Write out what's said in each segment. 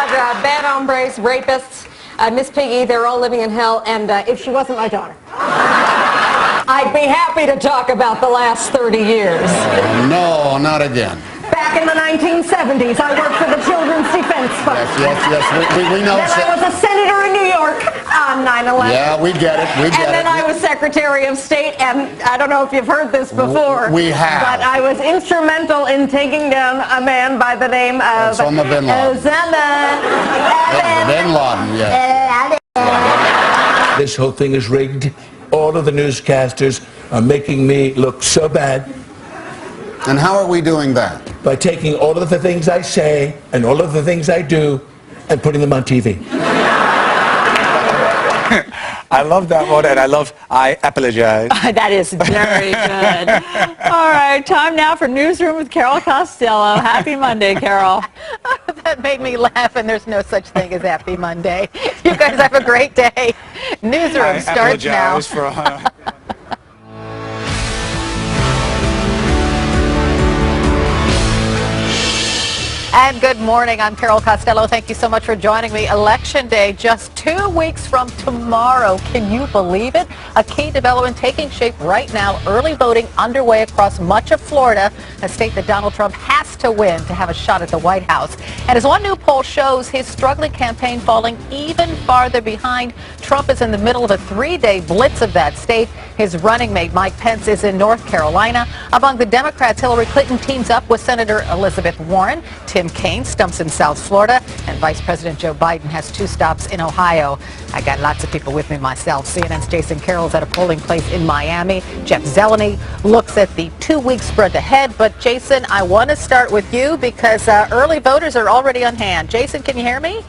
have bad hombres, rapists, Miss Piggy, they're all living in hell, and if she wasn't my daughter, I'd be happy to talk about the last 30 years. No, not again. Back in the 1970s, I worked for the Children's Defense Fund. Yes, we know. Then I was a senator in New York on 9/11. Yeah, we get it, And then I was Secretary of State, and I don't know if you've heard this before. We have. But I was instrumental in taking down a man by the name of Osama bin Laden. Bin Laden, yes. This whole thing is rigged. All of the newscasters are making me look so bad. And how are we doing that? By taking all of the things I say and all of the things I do and putting them on TV. I love that one, and I apologize. That is very good. All right, time now for Newsroom with Carol Costello. Happy Monday, Carol. That made me laugh, and there's no such thing as Happy Monday. You guys have a great day. Newsroom starts now. And good morning. I'm Carol Costello. Thank you so much for joining me. Election Day, just 2 weeks from tomorrow. Can you believe it? A key development taking shape right now. Early voting underway across much of Florida, a state that Donald Trump has to win to have a shot at the White House. And as one new poll shows, his struggling campaign falling even farther behind. Trump is in the middle of a 3-day blitz of that state. His running mate, Mike Pence, is in North Carolina. Among the Democrats, Hillary Clinton teams up with Senator Elizabeth Warren. Tim Kaine stumps in South Florida, and Vice President Joe Biden has 2 stops in Ohio. I got lots of people with me myself. CNN's Jason Carroll's at a polling place in Miami. Jeff Zeleny looks at the 2-week spread ahead. But Jason, I want to start with you because early voters are already on hand. Jason, can you hear me?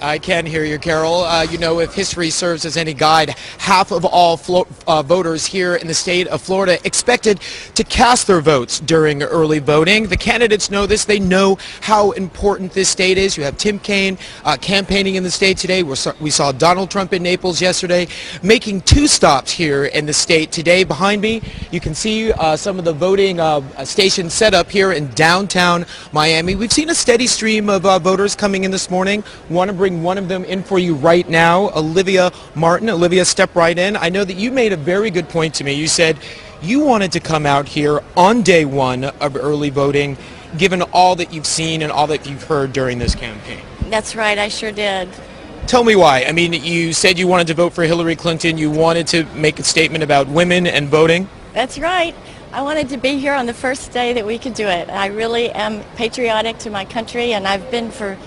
I can hear you, Carol. You know, if history serves as any guide, half of all voters here in the state of Florida expected to cast their votes during early voting. The candidates know this. They know how important this state is. You have Tim Kaine campaigning in the state today. We saw Donald Trump in Naples yesterday, making 2 stops here in the state today. Behind me, you can see some of the voting stations set up here in downtown Miami. We've seen a steady stream of voters coming in this morning. Want to bring one of them in for you right now, Olivia Martin. Olivia, step right in. I know that you made a very good point to me. You said you wanted to come out here on day 1 of early voting, given all that you've seen and all that you've heard during this campaign. That's right, I sure did. Tell me why. I mean, you said you wanted to vote for Hillary Clinton. You wanted to make a statement about women and voting. That's right. I wanted to be here on the first day that we could do it. I really am patriotic to my country, and I've been for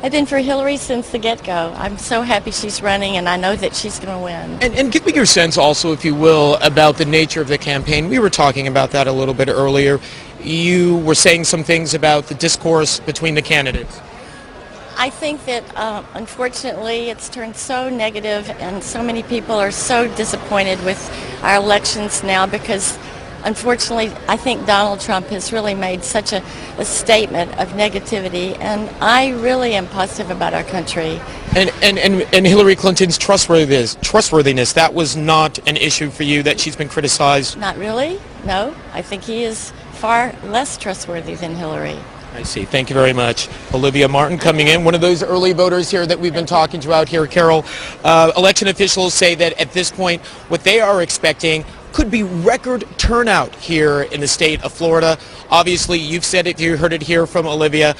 Hillary since the get-go. I'm so happy she's running, and I know that she's going to win. And give me your sense also, if you will, about the nature of the campaign. We were talking about that a little bit earlier. You were saying some things about the discourse between the candidates. I think that, unfortunately, it's turned so negative, and so many people are so disappointed with our elections now because unfortunately, I think Donald Trump has really made such a statement of negativity, and I really am positive about our country. And Hillary Clinton's trustworthiness, that was not an issue for you, that she's been criticized? Not really, no. I think he is far less trustworthy than Hillary. I see. Thank you very much. Olivia Martin coming in, one of those early voters here that we've been talking to out here. Carol, election officials say that at this point, what they are expecting could be record turnout here in the state of Florida. Obviously, you've said it, you heard it here from Olivia.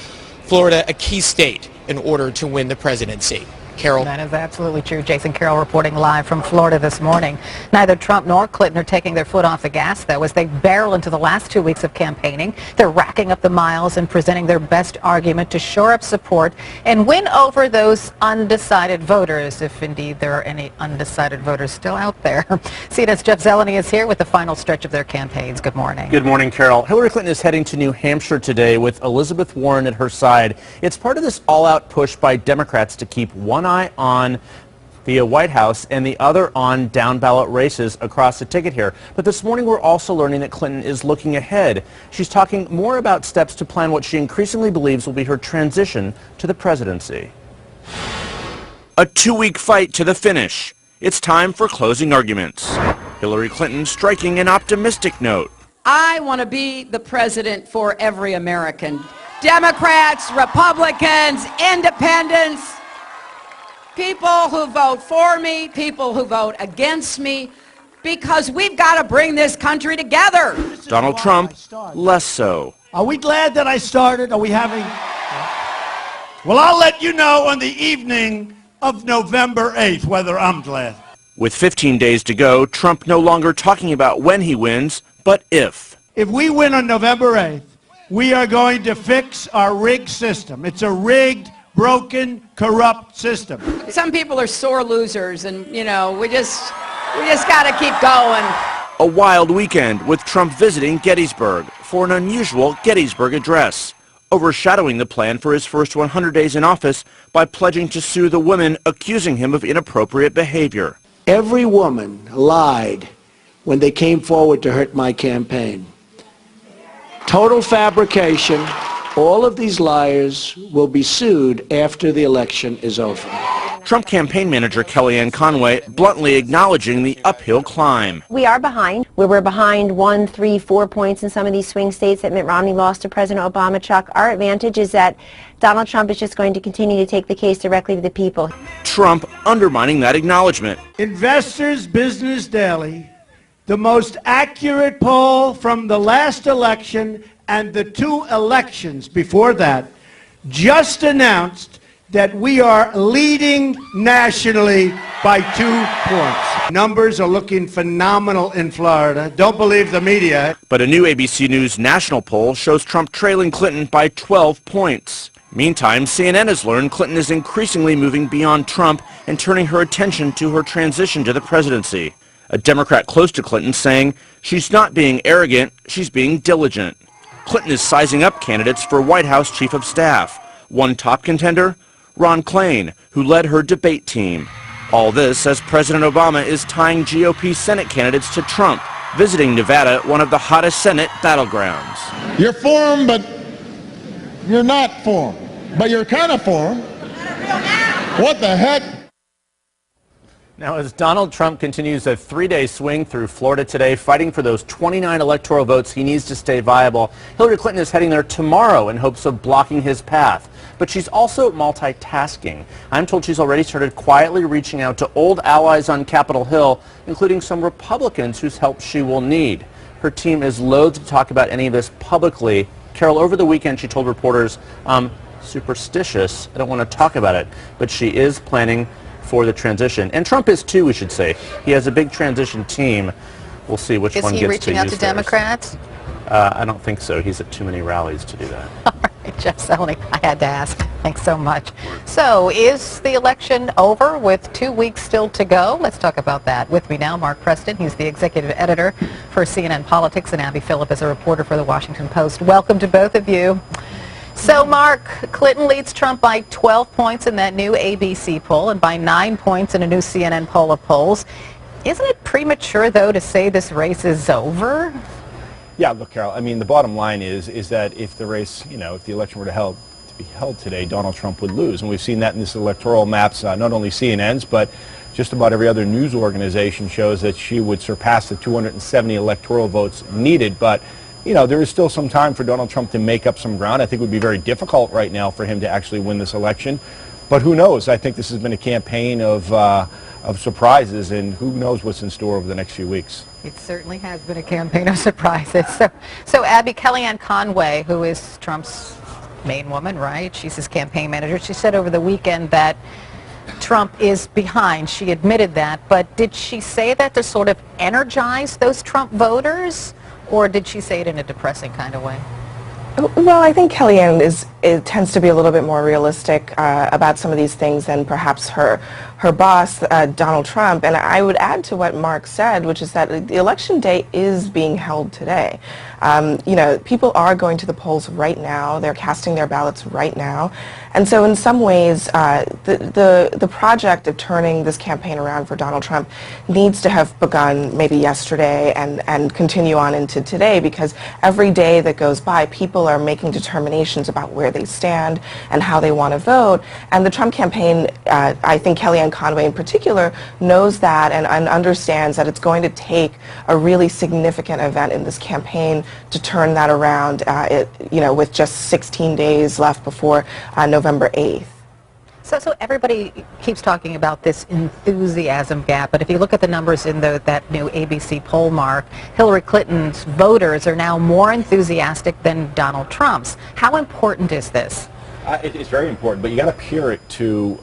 Florida, a key state in order to win the presidency. Carol? That is absolutely true. Jason Carroll reporting live from Florida this morning. Neither Trump nor Clinton are taking their foot off the gas, though, as they barrel into the last 2 weeks of campaigning. They're racking up the miles and presenting their best argument to shore up support and win over those undecided voters, if indeed there are any undecided voters still out there. CNN's Jeff Zeleny is here with the final stretch of their campaigns. Good morning. Good morning, Carol. Hillary Clinton is heading to New Hampshire today with Elizabeth Warren at her side. It's part of this all-out push by Democrats to keep one eye on the White House and the other on down-ballot races across the ticket here. But this morning we're also learning that Clinton is looking ahead. She's talking more about steps to plan what she increasingly believes will be her transition to the presidency. A 2-week fight to the finish. It's time for closing arguments. Hillary Clinton striking an optimistic note. I want to be the president for every American. Democrats, Republicans, independents, people who vote for me, people who vote against me, because we've got to bring this country together. Donald Trump, less so. Are we glad that I started? Are we having... Well, I'll let you know on the evening of November 8th whether I'm glad. With 15 days to go, Trump no longer talking about when he wins, but if. If we win on November 8th, we are going to fix our rigged system. It's a rigged, broken, corrupt system. Some people are sore losers, and, you know, we just got to keep going. A wild weekend with Trump visiting Gettysburg for an unusual Gettysburg address, overshadowing the plan for his first 100 days in office by pledging to sue the women accusing him of inappropriate behavior. Every woman lied when they came forward to hurt my campaign. Total fabrication. All of these liars will be sued after the election is over. Trump campaign manager Kellyanne Conway bluntly acknowledging the uphill climb. We are behind. We were behind 1, 3, 4 points in some of these swing states that Mitt Romney lost to President Obama. Chuck, our advantage is that Donald Trump is just going to continue to take the case directly to the people. Trump undermining that acknowledgement. Investors Business Daily, the most accurate poll from the last election and the 2 elections before that, just announced that we are leading nationally by 2 points. Numbers are looking phenomenal in Florida. Don't believe the media. But a new ABC News national poll shows Trump trailing Clinton by 12 points. Meantime, CNN has learned Clinton is increasingly moving beyond Trump and turning her attention to her transition to the presidency. A Democrat close to Clinton saying she's not being arrogant, she's being diligent. Clinton is sizing up candidates for White House Chief of Staff. One top contender, Ron Klain, who led her debate team. All this as President Obama is tying GOP Senate candidates to Trump, visiting Nevada, one of the hottest Senate battlegrounds. You're for him, but you're not for him. But you're kind of for him. What the heck? Now, as Donald Trump continues a 3-day swing through Florida today, fighting for those 29 electoral votes he needs to stay viable, Hillary Clinton is heading there tomorrow in hopes of blocking his path. But she's also multitasking. I'm told she's already started quietly reaching out to old allies on Capitol Hill, including some Republicans whose help she will need. Her team is loath to talk about any of this publicly. Carol, over the weekend she told reporters, superstitious, I don't want to talk about it, but she is planning for the transition. And Trump is too, we should say. He has a big transition team. We'll see which one gets to use Is he reaching out to Democrats? I don't think so. He's at too many rallies to do that. All right, Jeff Selnick, I had to ask. Thanks so much. So, is the election over with 2 weeks still to go? Let's talk about that. With me now, Mark Preston. He's the executive editor for CNN Politics, and Abby Phillip is a reporter for the Washington Post. Welcome to both of you. So, Mark, Clinton leads Trump by 12 points in that new ABC poll and by 9 points in a new CNN poll of polls. Isn't it premature, though, to say this race is over? Yeah, look, Carol, I mean, the bottom line is that if the race, if the election were to be held today, Donald Trump would lose. And we've seen that in this electoral maps, not only CNN's, but just about every other news organization shows that she would surpass the 270 electoral votes needed. But there is still some time for Donald Trump to make up some ground. I think it would be very difficult right now for him to actually win this election. But who knows? I think this has been a campaign of surprises, and who knows what's in store over the next few weeks. It certainly has been a campaign of surprises. So Abby, Kellyanne Conway, who is Trump's main woman, right? She's his campaign manager. She said over the weekend that Trump is behind. She admitted that. But did she say that to sort of energize those Trump voters? Or did she say it in a depressing kind of way? Well, I think Kellyanne tends to be a little bit more realistic about some of these things than perhaps her boss, Donald Trump. And I would add to what Mark said, which is that the election day is being held today. People are going to the polls right now. They're casting their ballots right now. And so in some ways, the project of turning this campaign around for Donald Trump needs to have begun maybe yesterday and continue on into today, because every day that goes by, people people are making determinations about where they stand and how they want to vote. And the Trump campaign, I think Kellyanne Conway in particular, knows that and understands that it's going to take a really significant event in this campaign to turn that around, with just 16 days left before November 8th. So everybody keeps talking about this enthusiasm gap, but if you look at the numbers in that new ABC poll, Mark, Hillary Clinton's voters are now more enthusiastic than Donald Trump's. How important is this? It's very important, but you got to peer it to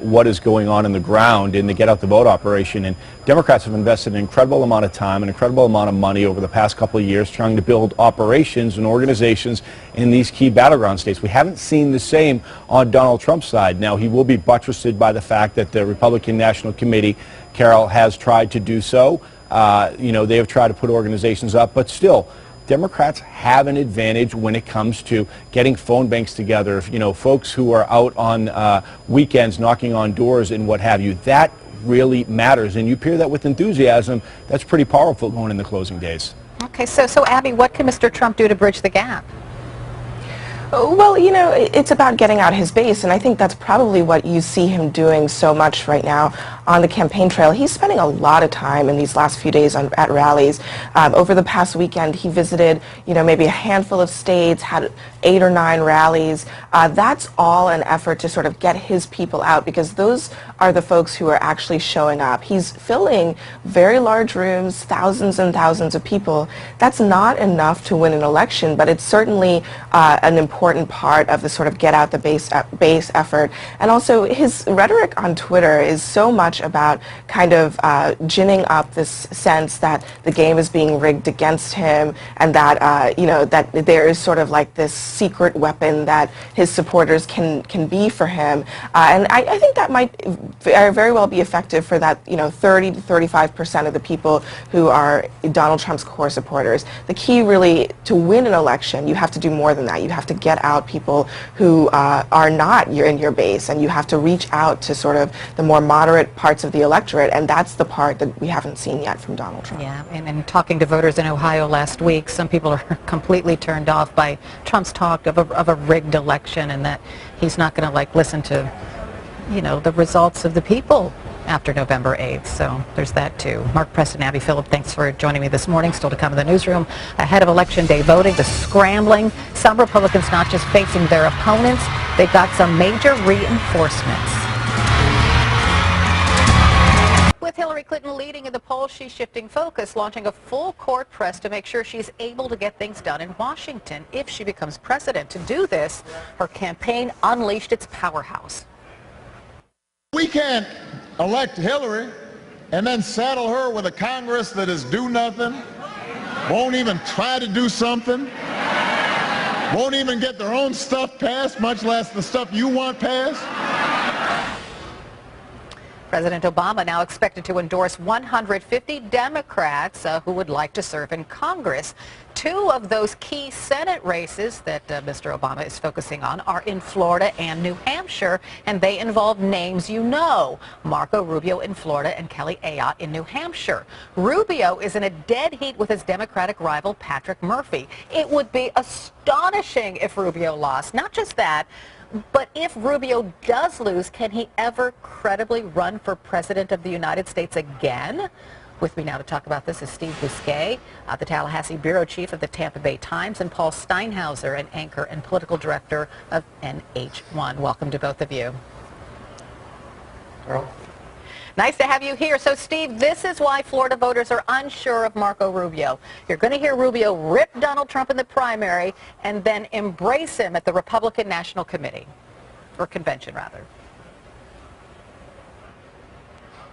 what is going on in the ground in the Get Out the Vote operation. And Democrats have invested an incredible amount of time, an incredible amount of money over the past couple of years trying to build operations and organizations in these key battleground states. We haven't seen the same on Donald Trump's side. Now, he will be buttressed by the fact that the Republican National Committee, Carol, has tried to do so. They have tried to put organizations up, but still, Democrats have an advantage when it comes to getting phone banks together, folks who are out on weekends knocking on doors and what have you. That really matters, and you pair that with enthusiasm. That's pretty powerful going in the closing days. Okay, so Abby, what can Mr. Trump do to bridge the gap? Well, it's about getting out his base, and I think that's probably what you see him doing so much right now on the campaign trail. He's spending a lot of time in these last few days at rallies. Over the past weekend, he visited, maybe a handful of states, had 8 or 9 rallies. That's all an effort to sort of get his people out, because those are the folks who are actually showing up. He's filling very large rooms, thousands and thousands of people. That's not enough to win an election, but it's certainly an important part of the sort of get out the base effort. And also, his rhetoric on Twitter is so much about kind of ginning up this sense that the game is being rigged against him, and that that there is sort of like this secret weapon that his supporters can be for him. And I think that might very well be effective for that 30 to 35% of the people who are Donald Trump's core supporters. The key really to win an election, you have to do more than that. You have to get out people who are not in your base, and you have to reach out to sort of the more moderate parts of the electorate, and that's the part that we haven't seen yet from Donald Trump. Yeah, and talking to voters in Ohio last week, some people are completely turned off by Trump's talk of a rigged election, and that he's not going to listen to the results of the people after November 8th. So there's that too. Mark Preston, Abby Phillip, thanks for joining me this morning. Still to come in the newsroom ahead of Election Day voting, the scrambling. Some Republicans not just facing their opponents, they've got some major reinforcements. With Hillary Clinton leading in the polls, she's shifting focus, launching a full court press to make sure she's able to get things done in Washington if she becomes president. To do this, her campaign unleashed its powerhouse. We can't elect Hillary and then saddle her with a Congress that is do nothing, won't even try to do something, won't even get their own stuff passed, much less the stuff you want passed. President Obama now expected to endorse 150 Democrats who would like to serve in Congress. 2 of those key Senate races that Mr. Obama is focusing on are in Florida and New Hampshire, and they involve names you know: Marco Rubio in Florida and Kelly Ayotte in New Hampshire. Rubio is in a dead heat with his Democratic rival Patrick Murphy. It would be astonishing if Rubio lost. Not just that, but if Rubio does lose, can he ever credibly run for president of the United States again? With me now to talk about this is Steve Bousquet, the Tallahassee bureau chief of the Tampa Bay Times, and Paul Steinhauser, an anchor and political director of NH1. Welcome to both of you. Carol. Nice to have you here. So, Steve, this is why Florida voters are unsure of Marco Rubio. You're going to hear Rubio rip Donald Trump in the primary and then embrace him at the Republican National Committee, or convention, rather.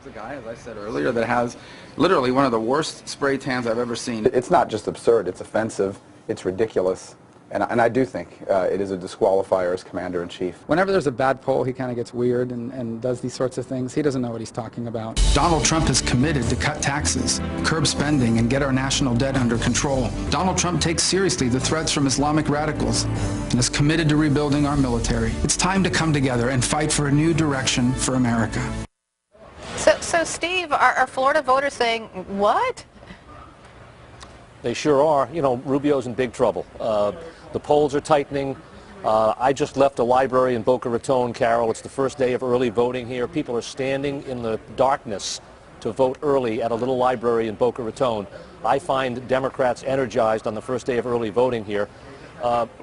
The guy, as I said earlier, that has literally one of the worst spray tans I've ever seen. It's not just absurd, it's offensive, it's ridiculous, and I do think it is a disqualifier as commander-in-chief. Whenever there's a bad poll, he kind of gets weird and does these sorts of things. He doesn't know what he's talking about. Donald Trump is committed to cut taxes, curb spending, and get our national debt under control. Donald Trump takes seriously the threats from Islamic radicals and is committed to rebuilding our military. It's time to come together and fight for a new direction for America. So Steve, are Florida voters saying, what? They sure are. You know, Rubio's in big trouble. The polls are tightening. I just left a library in Boca Raton, Carol. It's the first day of early voting here. People are standing in the darkness to vote early at a little library in Boca Raton. I find Democrats energized on the first day of early voting here.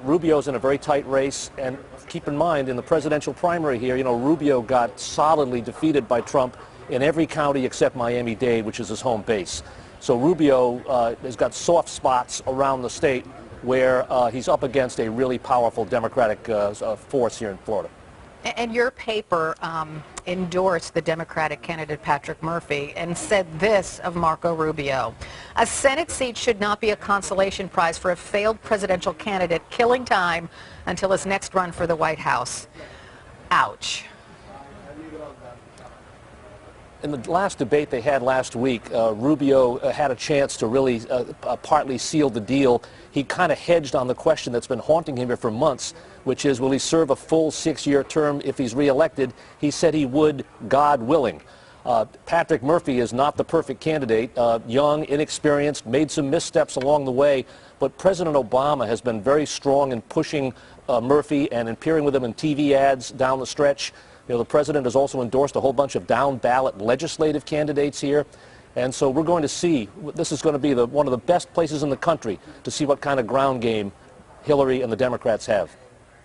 Rubio's in a very tight race, and keep in mind, in the presidential primary here, you know, Rubio got solidly defeated by Trump in every county except Miami-Dade, which is his home base. So Rubio has got soft spots around the state where he's up against a really powerful Democratic force here in Florida. And your paper endorsed the Democratic candidate Patrick Murphy and said this of Marco Rubio: a Senate seat should not be a consolation prize for a failed presidential candidate killing time until his next run for the White House. Ouch. In the last debate they had last week, Rubio had a chance to really partly seal the deal. He kind of hedged on the question that's been haunting him here for months, which is, will he serve a full 6-year term if he's reelected? He said he would, God willing. Patrick Murphy is not the perfect candidate, young, inexperienced, made some missteps along the way, but President Obama has been very strong in pushing Murphy and appearing with him in TV ads down the stretch. You know, the president has also endorsed a whole bunch of down-ballot legislative candidates here. And so we're going to see, this is going to be one of the best places in the country to see what kind of ground game Hillary and the Democrats have.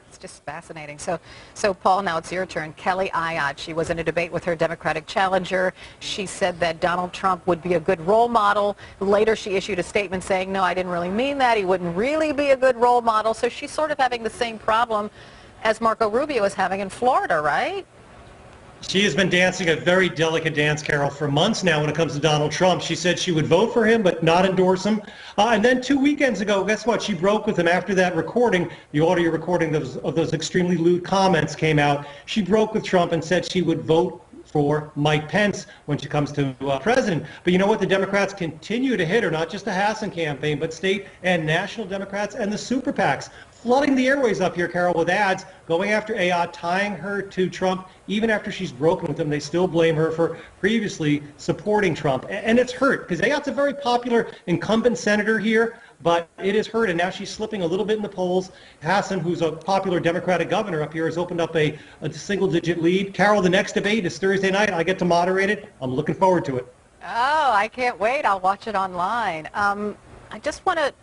It's just fascinating. So Paul, now it's your turn. Kelly Ayotte, she was in a debate with her Democratic challenger. She said that Donald Trump would be a good role model. Later, she issued a statement saying, no, I didn't really mean that. He wouldn't really be a good role model. So she's sort of having the same problem as Marco Rubio is having in Florida, right? She has been dancing a very delicate dance, Carol, for months now when it comes to Donald Trump. She said she would vote for him but not endorse him. And then 2 weekends ago, guess what? She broke with him after that recording. The audio recording of those extremely lewd comments came out. She broke with Trump and said she would vote for Mike Pence when she comes to president. But you know what? The Democrats continue to hit her, not just the Hassan campaign, but state and national Democrats and the super PACs, flooding the airways up here, Carol, with ads going after Ayotte, tying her to Trump. Even after she's broken with him, they still blame her for previously supporting Trump. And it's hurt, because Ayotte's a very popular incumbent senator here, but it is hurt, and now she's slipping a little bit in the polls. Hassan, who's a popular Democratic governor up here, has opened up a single-digit lead. Carol, the next debate is Thursday night. I get to moderate it. I'm looking forward to it. Oh, I can't wait. I'll watch it online. I just want to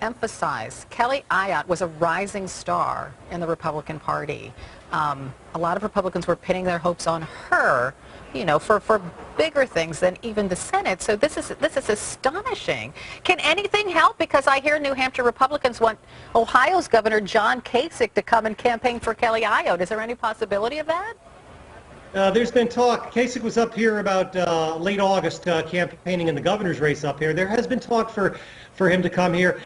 emphasize, Kelly Ayotte was a rising star in the Republican Party. A lot of Republicans were pinning their hopes on her, you know, for bigger things than even the Senate. So this is astonishing. Can anything help? Because I hear New Hampshire Republicans want Ohio's Governor John Kasich to come and campaign for Kelly Ayotte. Is there any possibility of that? There's been talk. Kasich was up here about late August campaigning in the governor's race up here. There has been talk for him to come here.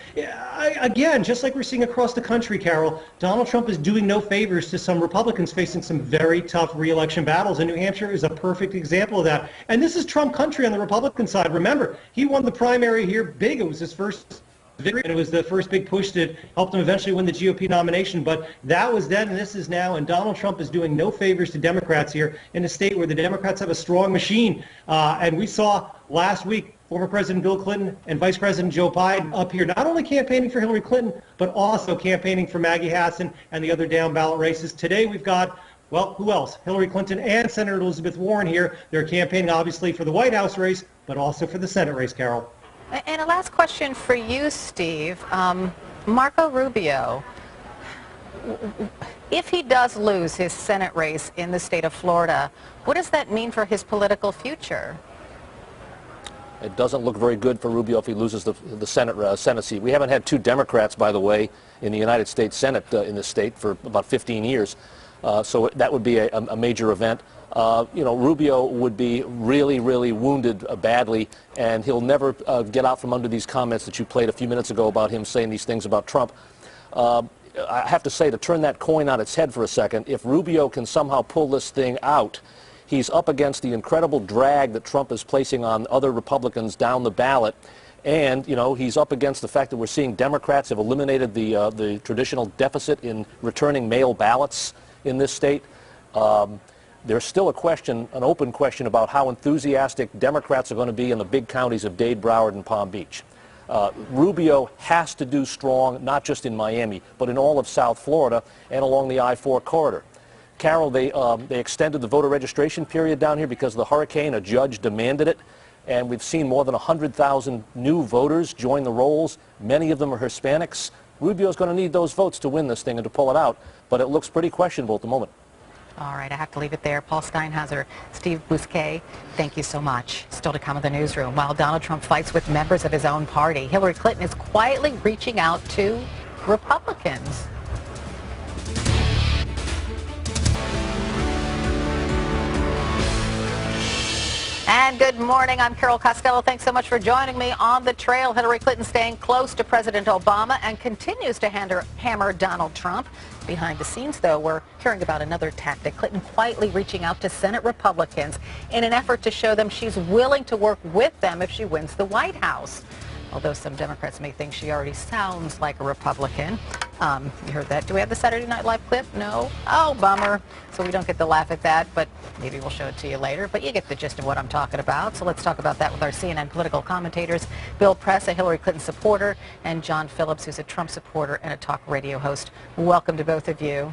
Again, just like we're seeing across the country, Carol, Donald Trump is doing no favors to some Republicans facing some very tough re-election battles, and New Hampshire is a perfect example of that. And this is Trump country on the Republican side. Remember, he won the primary here big. It was his first victory, and it was the first big push that helped him eventually win the GOP nomination. But that was then, and this is now, and Donald Trump is doing no favors to Democrats here in a state where the Democrats have a strong machine. And we saw last week former President Bill Clinton and Vice President Joe Biden up here, not only campaigning for Hillary Clinton, but also campaigning for Maggie Hassan and the other down-ballot races. Today we've got, well, who else? Hillary Clinton and Senator Elizabeth Warren here. They're campaigning, obviously, for the White House race, but also for the Senate race, Carol. And a last question for you, Steve. Marco Rubio, if he does lose his Senate race in the state of Florida, what does that mean for his political future? It doesn't look very good for Rubio if he loses the Senate seat. We haven't had two Democrats, by the way, in the United States Senate in this state for about 15 years. So that would be a major event. You know, Rubio would be really, really wounded badly, and he'll never get out from under these comments that you played a few minutes ago about him saying these things about Trump. I have to say, to turn that coin on its head for a second, if Rubio can somehow pull this thing out, he's up against the incredible drag that Trump is placing on other Republicans down the ballot. And, you know, he's up against the fact that we're seeing Democrats have eliminated the traditional deficit in returning mail ballots in this state. There's still a question, an open question, about how enthusiastic Democrats are going to be in the big counties of Dade, Broward, and Palm Beach. Rubio has to do strong, not just in Miami, but in all of South Florida and along the I-4 corridor. Carol, they extended the voter registration period down here because of the hurricane. A judge demanded it, and we've seen more than 100,000 new voters join the rolls. Many of them are Hispanics. Rubio's going to need those votes to win this thing and to pull it out, but it looks pretty questionable at the moment. All right, I have to leave it there. Paul Steinhauser, Steve Bousquet, thank you so much. Still to come in the newsroom. While Donald Trump fights with members of his own party, Hillary Clinton is quietly reaching out to Republicans. And good morning. I'm Carol Costello. Thanks so much for joining me on the trail. Hillary Clinton staying close to President Obama and continues to hammer Donald Trump. Behind the scenes, though, we're hearing about another tactic. Clinton quietly reaching out to Senate Republicans in an effort to show them she's willing to work with them if she wins the White House. Although some Democrats may think she already sounds like a Republican. You heard that. Do we have the Saturday Night Live clip? No? Oh, bummer. So we don't get to laugh at that, but maybe we'll show it to you later. But you get the gist of what I'm talking about. So let's talk about that with our CNN political commentators, Bill Press, a Hillary Clinton supporter, and John Phillips, who's a Trump supporter and a talk radio host. Welcome to both of you.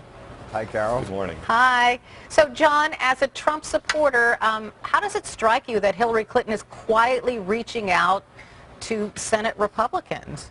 Hi, Carol. Good morning. Hi. So, John, as a Trump supporter, how does it strike you that Hillary Clinton is quietly reaching out to Senate Republicans?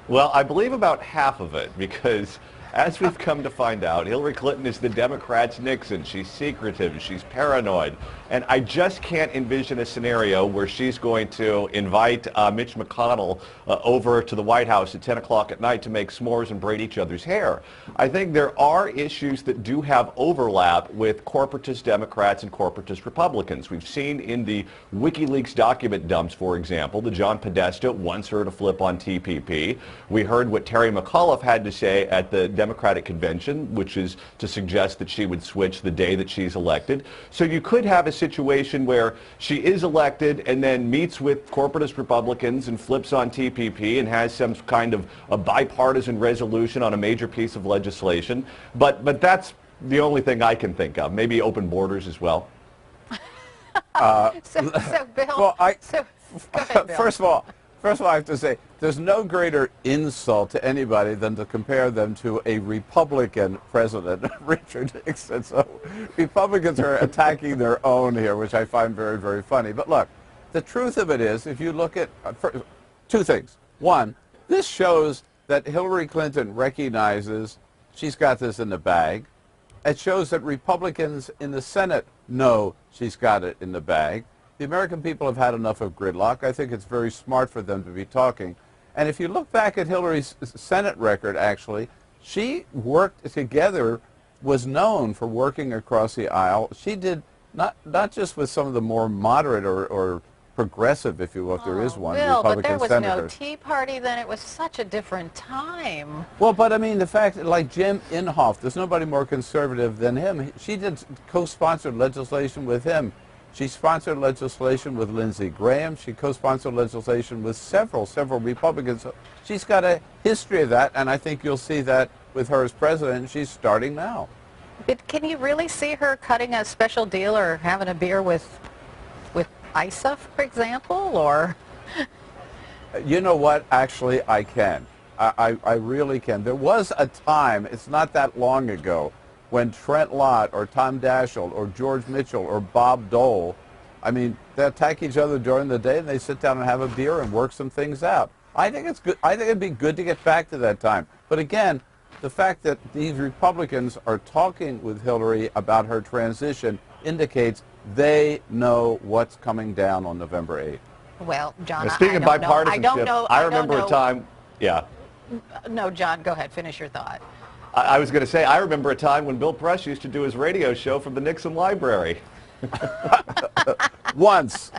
Well, I believe about half of it, because as we've come to find out, Hillary Clinton is the Democrats' Nixon. She's secretive, she's paranoid, and I just can't envision a scenario where she's going to invite Mitch McConnell over to the White House at 10 o'clock at night to make s'mores and braid each other's hair. I think there are issues that do have overlap with corporatist Democrats and corporatist Republicans. We've seen in the WikiLeaks document dumps, for example, that John Podesta wants her to flip on TPP. We heard what Terry McAuliffe had to say at the Democratic convention, which is to suggest that she would switch the day that she's elected. So you could have a situation where she is elected and then meets with corporatist Republicans and flips on TPP and has some kind of a bipartisan resolution on a major piece of legislation. But that's the only thing I can think of. Maybe open borders as well. So Bill, well, go ahead, Bill. First of all, I have to say, there's no greater insult to anybody than to compare them to a Republican president, Richard Nixon. So Republicans are attacking their own here, which I find very, very funny. But look, the truth of it is, if you look at two things. One, this shows that Hillary Clinton recognizes she's got this in the bag. It shows that Republicans in the Senate know she's got it in the bag. The American people have had enough of gridlock. I think it's very smart for them to be talking. And if you look back at Hillary's Senate record, actually, she worked together, was known for working across the aisle. She did not just with some of the more moderate or progressive, if you will, if there is one, Bill, Republican but there was senators. no Tea Party then. It was such a different time. Well, but I mean, the fact that, like Jim Inhofe, there's nobody more conservative than him. She did co-sponsored legislation with him. She sponsored legislation with Lindsey Graham. She co-sponsored legislation with several Republicans. So she's got a history of that, and I think you'll see that with her as president. She's starting now. But can you really see her cutting a special deal or having a beer with ISA, for example, or? You know what? Actually, I can. I really can. There was a time, it's not that long ago, when Trent Lott or Tom Daschle or George Mitchell or Bob Dole, I mean, they attack each other during the day and they sit down and have a beer and work some things out. I think it's good. I think it'd be good to get back to that time. But again, the fact that these Republicans are talking with Hillary about her transition indicates they know what's coming down on November 8th. Well, John, Speaking of bipartisanship, I remember a time. Yeah. No, John, go ahead. Finish your thought. I was going to say, I remember a time when Bill Press used to do his radio show from the Nixon Library. Once.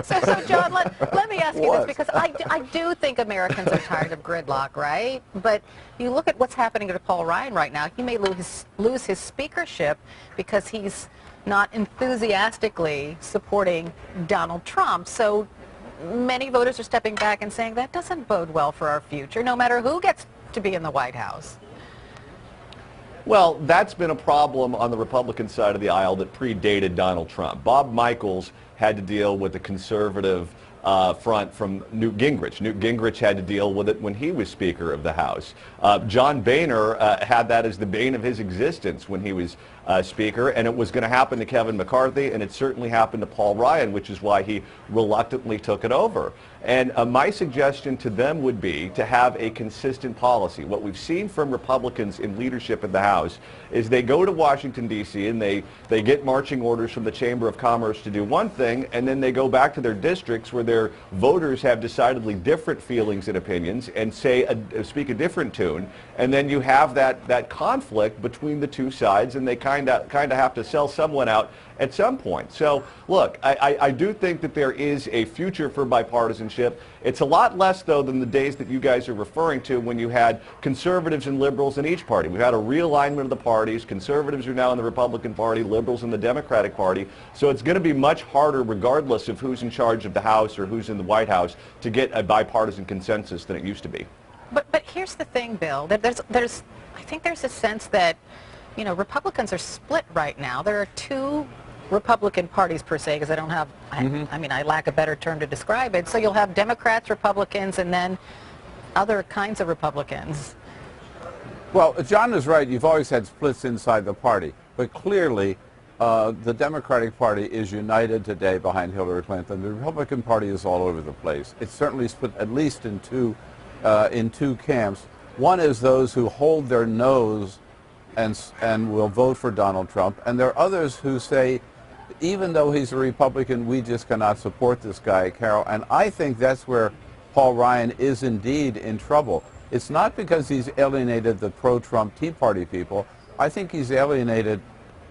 So John, let me ask you this, because I do think Americans are tired of gridlock, right? But you look at what's happening to Paul Ryan right now. He may lose his speakership because he's not enthusiastically supporting Donald Trump. So many voters are stepping back and saying that doesn't bode well for our future, no matter who gets to be in the White House. Well, that's been a problem on the Republican side of the aisle that predated Donald Trump. Bob Michaels had to deal with the conservative front from Newt Gingrich. Newt Gingrich had to deal with it when he was Speaker of the House. John Boehner had that as the bane of his existence when he was Speaker, and it was going to happen to Kevin McCarthy, and it certainly happened to Paul Ryan, which is why he reluctantly took it over. And my suggestion to them would be to have a consistent policy. What we've seen from Republicans in leadership in the House is they go to Washington, D.C., and they get marching orders from the Chamber of Commerce to do one thing, and then they go back to their districts where their voters have decidedly different feelings and opinions and speak a different tune, and then you have that conflict between the two sides, and they kind of have to sell someone out at some point. So, look, I do think that there is a future for bipartisanship. It's a lot less, though, than the days that you guys are referring to when you had conservatives and liberals in each party. We've had a realignment of the parties. Conservatives are now in the Republican Party, liberals in the Democratic Party. So it's going to be much harder, regardless of who's in charge of the House or who's in the White House, to get a bipartisan consensus than it used to be. But here's the thing, Bill. I think there's a sense that, you know, Republicans are split right now. There are two Republican parties per se, because I don't have, I mean, I lack a better term to describe it. So you'll have Democrats, Republicans, and then other kinds of Republicans. Well, John is right. You've always had splits inside the party. But clearly, the Democratic Party is united today behind Hillary Clinton. The Republican Party is all over the place. It's certainly split at least in two camps. One is those who hold their nose and will vote for Donald Trump. And there are others who say, even though he's a Republican, we just cannot support this guy, Carol. And I think that's where Paul Ryan is indeed in trouble. It's not because he's alienated the pro-Trump Tea Party people. I think he's alienated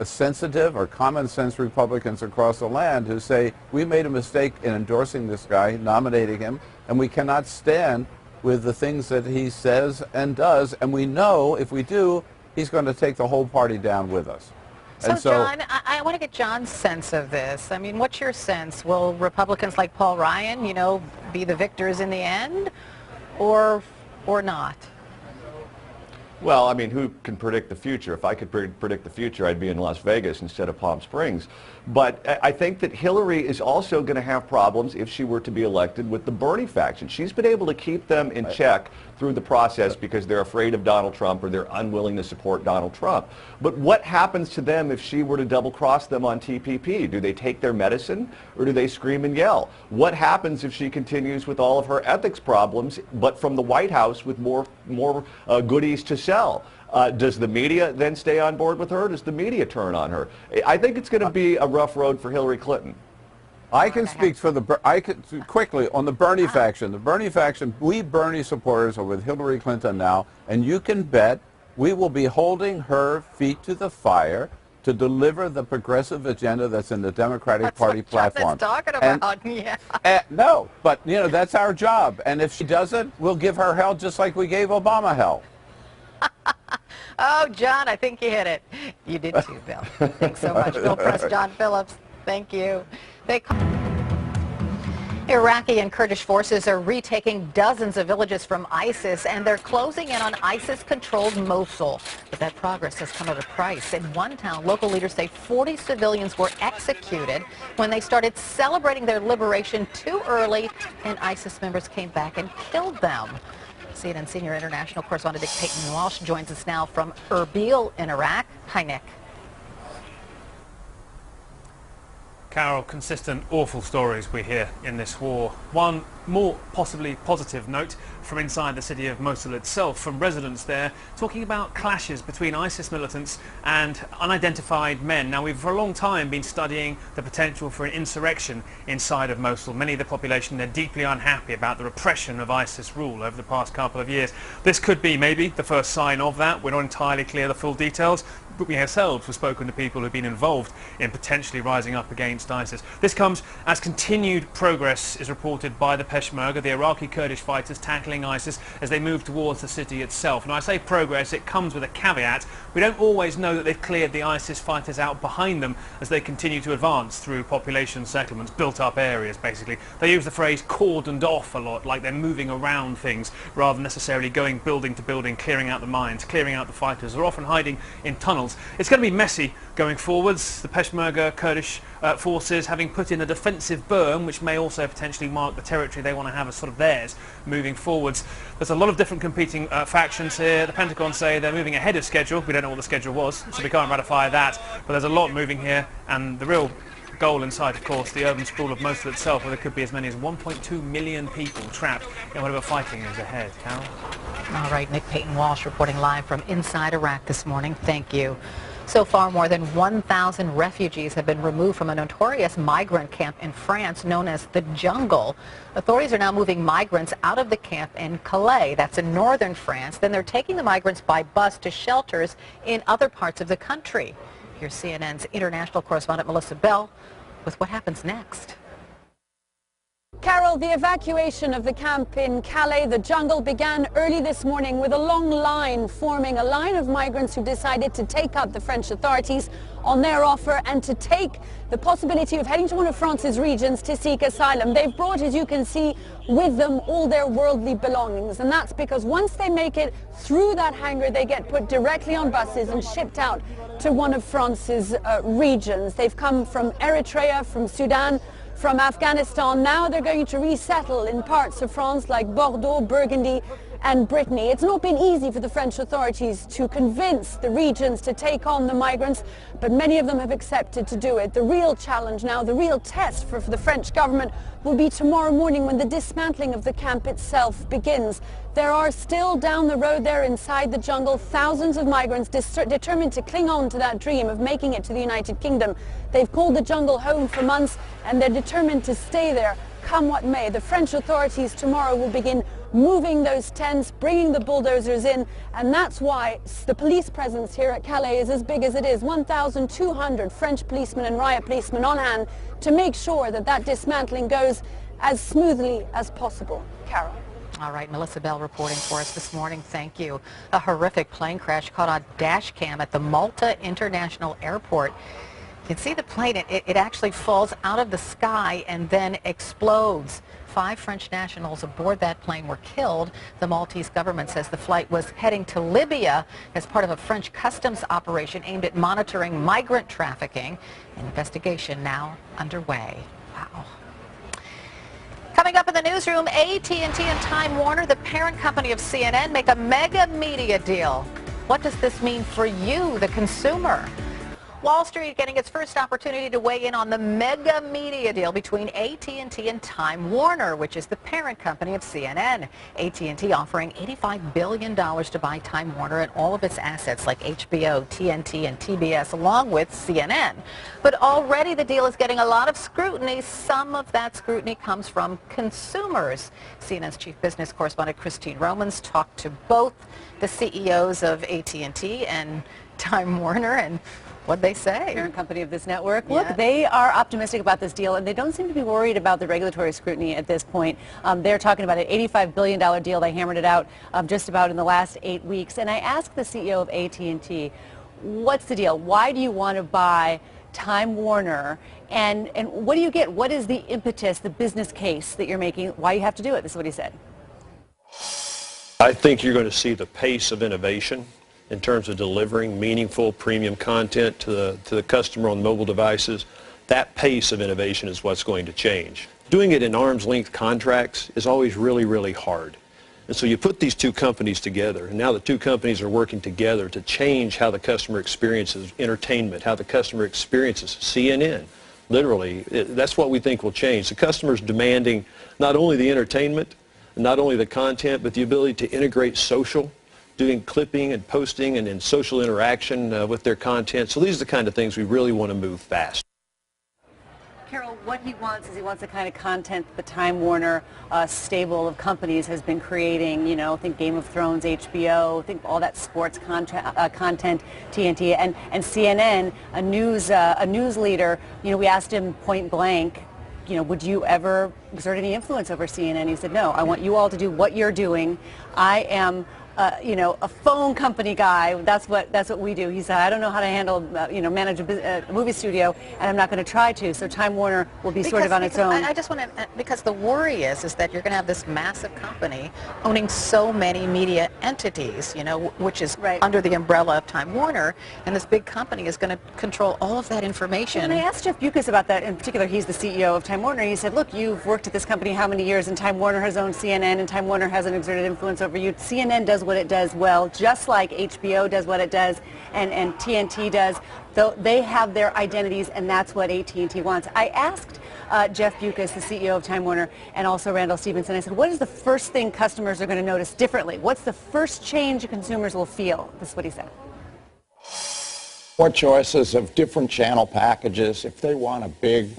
sensitive or common sense Republicans across the land who say, we made a mistake in endorsing this guy, nominating him, and we cannot stand with the things that he says and does. And we know if we do, he's going to take the whole party down with us. So, John, I want to get John's sense of this. I mean, what's your sense? Will Republicans like Paul Ryan, you know, be the victors in the end, or not? Well, I mean, who can predict the future? If I could predict the future, I'd be in Las Vegas instead of Palm Springs. But I think that Hillary is also going to have problems if she were to be elected with the Bernie faction. She's been able to keep them in check through the process because they're afraid of Donald Trump or they're unwilling to support Donald Trump. But what happens to them if she were to double-cross them on TPP? Do they take their medicine or do they scream and yell? What happens if she continues with all of her ethics problems, but from the White House with more goodies to sell? Does the media then stay on board with her? Does the media turn on her? I think it's going to be a rough road for Hillary Clinton. I can speak for quickly on the Bernie faction. The Bernie faction, we Bernie supporters are with Hillary Clinton now, and you can bet we will be holding her feet to the fire to deliver the progressive agenda that's in the Democratic Party platform. That's talking about, yeah. No, but you know that's our job, and if she doesn't, we'll give her hell just like we gave Obama hell. Oh, John, I think you hit it. You did too, Bill. Thanks so much. Bill Press, John Phillips. Thank you. Iraqi and Kurdish forces are retaking dozens of villages from ISIS, and they're closing in on ISIS-controlled Mosul. But that progress has come at a price. In one town, local leaders say 40 civilians were executed when they started celebrating their liberation too early, and ISIS members came back and killed them. CNN senior international correspondent Nick Payton Walsh joins us now from Erbil in Iraq. Hi, Nick. Carol, consistent awful stories we hear in this war. One more possibly positive note from inside the city of Mosul itself, from residents there talking about clashes between ISIS militants and unidentified men. Now, we've for a long time been studying the potential for an insurrection inside of Mosul. Many of the population are deeply unhappy about the repression of ISIS rule over the past couple of years. This could be maybe the first sign of that. We're not entirely clear the full details, but we ourselves have spoken to people who have been involved in potentially rising up against ISIS. This comes as continued progress is reported by the Peshmerga, the Iraqi Kurdish fighters tackling ISIS as they move towards the city itself. And I say progress, it comes with a caveat. We don't always know that they've cleared the ISIS fighters out behind them as they continue to advance through population settlements, built up areas basically. They use the phrase cordoned off a lot, like they're moving around things rather than necessarily going building to building, clearing out the mines, clearing out the fighters. They're often hiding in tunnels channels. It's going to be messy going forwards. The Peshmerga Kurdish forces having put in a defensive berm, which may also potentially mark the territory they want to have as sort of theirs moving forwards. There's a lot of different competing factions here. The Pentagon say they're moving ahead of schedule. We don't know what the schedule was, so we can't ratify that. But there's a lot moving here, and the real goal inside, of course, the urban sprawl of Mosul itself, where there could be as many as 1.2 million people trapped in whatever fighting is ahead. Carol? All right, Nick Payton-Walsh reporting live from inside Iraq this morning. Thank you. So far, more than 1,000 refugees have been removed from a notorious migrant camp in France known as the Jungle. Authorities are now moving migrants out of the camp in Calais. That's in northern France. Then they're taking the migrants by bus to shelters in other parts of the country. Here's CNN's international correspondent Melissa Bell with what happens next. Carol, the evacuation of the camp in Calais, the Jungle, began early this morning with a long line forming, a line of migrants who decided to take up the French authorities on their offer and to take the possibility of heading to one of France's regions to seek asylum. They've brought, as you can see, with them all their worldly belongings, and that's because once they make it through that hangar, they get put directly on buses and shipped out to one of France's regions. They've come from Eritrea, from Sudan, from Afghanistan. Now they're going to resettle in parts of France like Bordeaux, Burgundy and Brittany. It's not been easy for the French authorities to convince the regions to take on the migrants, but many of them have accepted to do it. The real challenge now, the real test for the French government will be tomorrow morning when the dismantling of the camp itself begins. There are still down the road there inside the Jungle thousands of migrants determined to cling on to that dream of making it to the United Kingdom. They've called the Jungle home for months and they're determined to stay there come what may. The French authorities tomorrow will begin moving those tents, bringing the bulldozers in, and that's why the police presence here at Calais is as big as it is. 1,200 French policemen and riot policemen on hand to make sure that that dismantling goes as smoothly as possible. Carol. All right, Melissa Bell reporting for us this morning. Thank you. A horrific plane crash caught on dash cam at the Malta International Airport. You can see the plane, it actually falls out of the sky and then explodes. 5 French nationals aboard that plane were killed. The Maltese government says the flight was heading to Libya as part of a French customs operation aimed at monitoring migrant trafficking. An investigation now underway. Wow. Coming up in the newsroom, AT&T and Time Warner, the parent company of CNN, make a mega media deal. What does this mean for you, the consumer? Wall Street getting its first opportunity to weigh in on the mega media deal between AT&T and Time Warner, which is the parent company of CNN. AT&T offering $85 billion to buy Time Warner and all of its assets like HBO, TNT, and TBS, along with CNN. But already the deal is getting a lot of scrutiny. Some of that scrutiny comes from consumers. CNN's chief business correspondent Christine Romans talked to both the CEOs of AT&T and Time Warner, and what'd they say? Parent company of this network. Yeah. Look, they are optimistic about this deal, and they don't seem to be worried about the regulatory scrutiny at this point. They're talking about an $85 billion deal. They hammered it out just about in the last 8 weeks. And I asked the CEO of AT&T, what's the deal? Why do you want to buy Time Warner? And what do you get? What is the impetus, the business case that you're making? Why you have to do it? This is what he said. I think you're going to see the pace of innovation in terms of delivering meaningful premium content to the customer on mobile devices. That pace of innovation is what's going to change. Doing it in arm's length contracts is always really, really hard. And so you put these two companies together, and now the two companies are working together to change how the customer experiences entertainment, how the customer experiences CNN. Literally, that's what we think will change. The customer's demanding not only the entertainment, not only the content, but the ability to integrate social, doing clipping and posting and social interaction with their content. So these are the kind of things we really want to move fast. Carol, what he wants is he wants the kind of content the Time Warner stable of companies has been creating. You know, think Game of Thrones, HBO, think all that sports content, TNT, and CNN, a news leader. You know, we asked him point blank, you know, would you ever exert any influence over CNN? He said, no, I want you all to do what you're doing. I am a phone company guy. That's what we do. He said, I don't know how to handle, manage a movie studio, and I'm not going to try to. So Time Warner will be sort of on its own. I just want to, because the worry is that you're going to have this massive company owning so many media entities, which is under the umbrella of Time Warner, and this big company is going to control all of that information. And I asked Jeff Bewkes about that. In particular, he's the CEO of Time Warner. He said, look, you've worked at this company how many years, and Time Warner has owned CNN, and Time Warner hasn't exerted influence over you. CNN does what it does well, just like HBO does what it does, and TNT does. So they have their identities, and that's what AT&T wants. I asked Jeff Bewkes, the CEO of Time Warner, and also Randall Stephenson, I said, what is the first thing customers are going to notice differently? What's the first change consumers will feel? This is what he said. More choices of different channel packages. If they want a big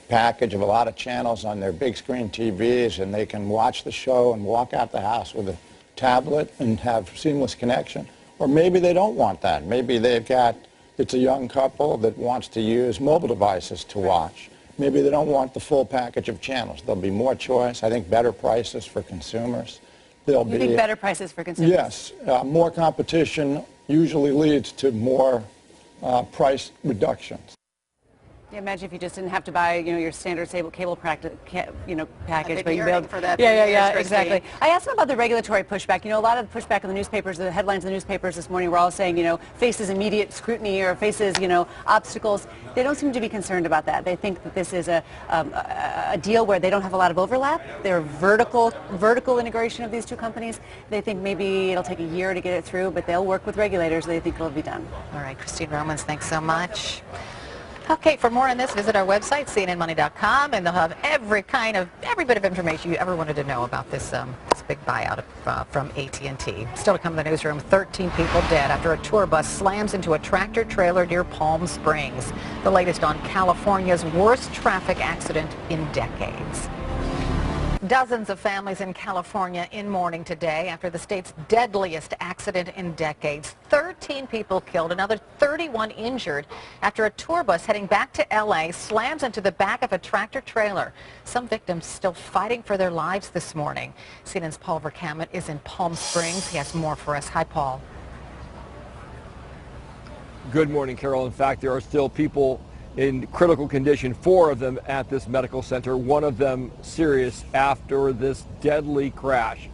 package of a lot of channels on their big screen TVs, and they can watch the show and walk out the house with a tablet and have seamless connection. Or maybe they don't want that. Maybe it's a young couple that wants to use mobile devices to watch. Maybe they don't want the full package of channels. There'll be more choice. I think better prices for consumers. You think better prices for consumers? Yes. More competition usually leads to more price reductions. Yeah, imagine if you just didn't have to buy, your standard cable package, but you build for that. Yeah, exactly. I asked him about the regulatory pushback. A lot of the pushback in the newspapers, the headlines in the newspapers this morning were all saying, faces immediate scrutiny or faces, obstacles. They don't seem to be concerned about that. They think that this is a deal where they don't have a lot of overlap. They're vertical integration of these two companies. They think maybe it'll take a year to get it through, but they'll work with regulators. They think it'll be done. All right, Christine Romans, thanks so much. Okay, for more on this, visit our website, cnnmoney.com, and they'll have every bit of information you ever wanted to know about this big buyout from AT&T. Still to come in the newsroom, 13 people dead after a tour bus slams into a tractor trailer near Palm Springs. The latest on California's worst traffic accident in decades. Dozens of families in California in mourning today after the state's deadliest accident in decades. 13 people killed, another 31 injured after a tour bus heading back to L.A. slams into the back of a tractor trailer. Some victims still fighting for their lives this morning. CNN's Paul Verkaman is in Palm Springs. He has more for us. Hi, Paul. Good morning, Carol. In fact, there are still people in critical condition, 4 of them at this medical center, one of them serious after this deadly crash.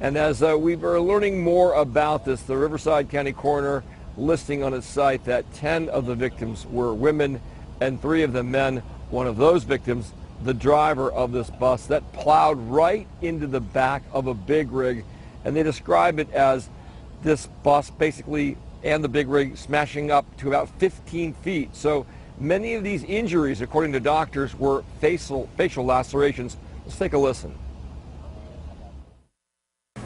And as we are learning more about this, the Riverside County coroner listing on his site that 10 of the victims were women and 3 of them men. One of those victims, the driver of this bus that plowed right into the back of a big rig. And they describe it as this bus basically and the big rig smashing up to about 15 feet. So many of these injuries, according to doctors, were facial lacerations. Let's take a listen.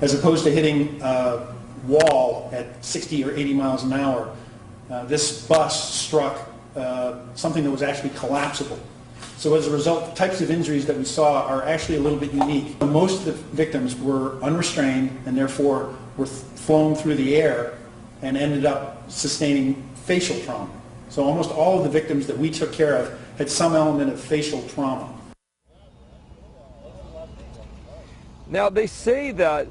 As opposed to hitting a wall at 60 or 80 miles an hour, this bus struck something that was actually collapsible. So as a result, the types of injuries that we saw are actually a little bit unique. Most of the victims were unrestrained and therefore were flown through the air and ended up sustaining facial trauma. So almost all of the victims that we took care of had some element of facial trauma. Now they say that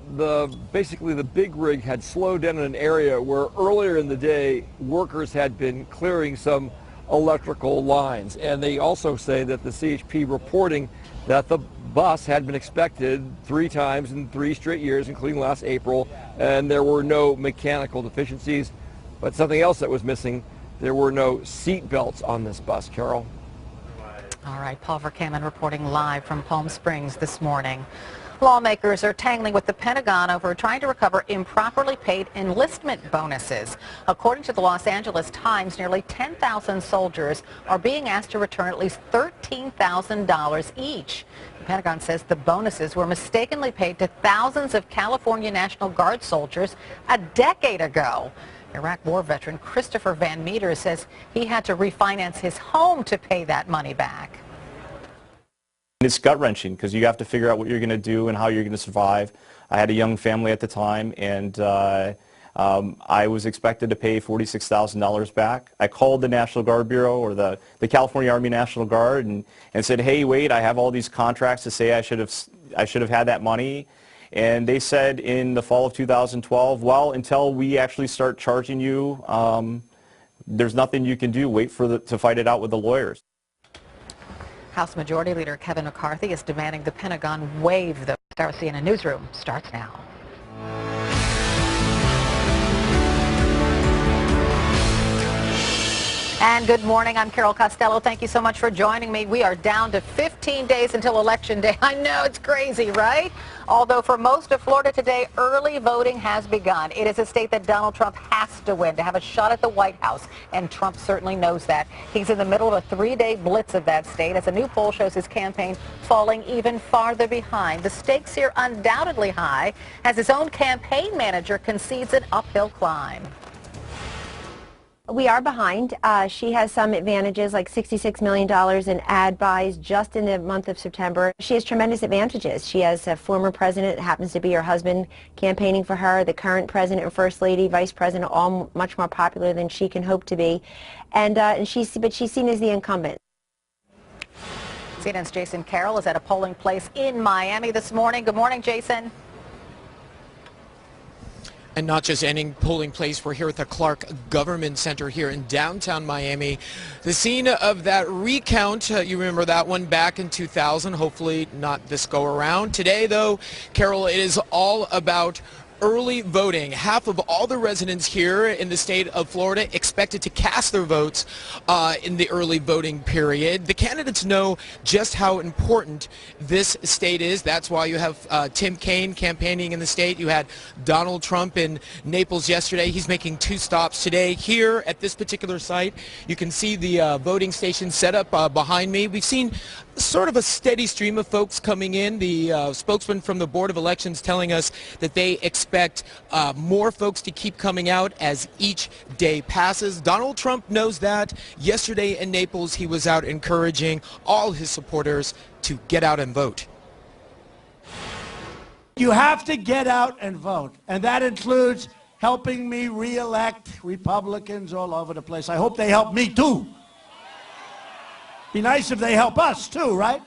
basically the big rig had slowed down in an area where earlier in the day workers had been clearing some electrical lines, and they also say that the CHP reporting that the bus had been inspected 3 times in 3 straight years, including last April, and there were no mechanical deficiencies. But something else that was missing, there were no seat belts on this bus, Carol. All right, Paul Verkaman reporting live from Palm Springs this morning. Lawmakers are tangling with the Pentagon over trying to recover improperly paid enlistment bonuses. According to the Los Angeles Times, nearly 10,000 soldiers are being asked to return at least $13,000 each. The Pentagon says the bonuses were mistakenly paid to thousands of California National Guard soldiers a decade ago. Iraq war veteran Christopher Van Meter says he had to refinance his home to pay that money back. It's gut-wrenching because you have to figure out what you're going to do and how you're going to survive. I had a young family at the time, and I was expected to pay $46,000 back. I called the National Guard Bureau, or the California Army National Guard, and said, hey, wait, I have all these contracts to say I should have had that money. And they said in the fall of 2012, well, until we actually start charging you, there's nothing you can do. Wait for to fight it out with the lawyers. House Majority Leader Kevin McCarthy is demanding the Pentagon waive the Star CNN Newsroom starts now. And good morning. I'm Carol Costello. Thank you so much for joining me. We are down to 15 days until Election Day. I know, it's crazy, right? Although for most of Florida today, early voting has begun. It is a state that Donald Trump has to win to have a shot at the White House, and Trump certainly knows that. He's in the middle of a 3-day blitz of that state as a new poll shows his campaign falling even farther behind. The stakes here undoubtedly high as his own campaign manager concedes an uphill climb. We are behind. She has some advantages like $66 million in ad buys just in the month of September. She has tremendous advantages. She has a former president, that happens to be her husband, campaigning for her, the current president and first lady, vice president, all much more popular than she can hope to be. But she's seen as the incumbent. CNN's Jason Carroll is at a polling place in Miami this morning. Good morning, Jason. And not just any polling place, we're here at the Clark Government Center here in downtown Miami. The scene of that recount, you remember that one back in 2000, hopefully not this go around. Today though, Carol, it is all about early voting. Half of all the residents here in the state of Florida expected to cast their votes in the early voting period. The candidates know just how important this state is. That's why you have Tim Kaine campaigning in the state. You had Donald Trump in Naples yesterday. He's making 2 stops today. Here at this particular site, you can see the voting station set up behind me. We've seen sort of a steady stream of folks coming in. The spokesman from the Board of Elections telling us that they expect more folks to keep coming out as each day passes. Donald Trump knows that. Yesterday in Naples, he was out encouraging all his supporters to get out and vote. You have to get out and vote, and that includes helping me re-elect Republicans all over the place. I hope they help me too. Be nice if they help us too, right?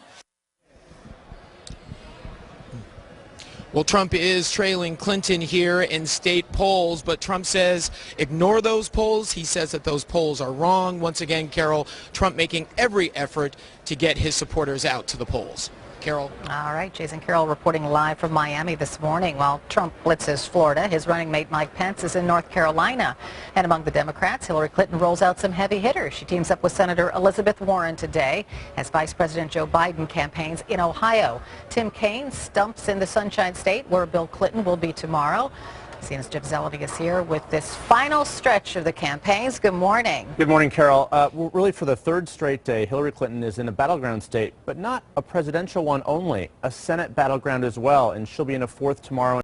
Well, Trump is trailing Clinton here in state polls, but Trump says ignore those polls. He says that those polls are wrong. Once again, Carol, Trump making every effort to get his supporters out to the polls. Carol. All right, Jason Carroll reporting live from Miami this morning. While Trump blitzes Florida, his running mate Mike Pence is in North Carolina. And among the Democrats, Hillary Clinton rolls out some heavy hitters. She teams up with Senator Elizabeth Warren today as Vice President Joe Biden campaigns in Ohio. Tim Kaine stumps in the Sunshine State, where Bill Clinton will be tomorrow. CNN's Jeff Zeleny is here with this final stretch of the campaigns. Good morning. Good morning, Carol. Really, for the 3rd straight day, Hillary Clinton is in a battleground state, but not a presidential one only, a Senate battleground as well, and she'll be in a 4th tomorrow.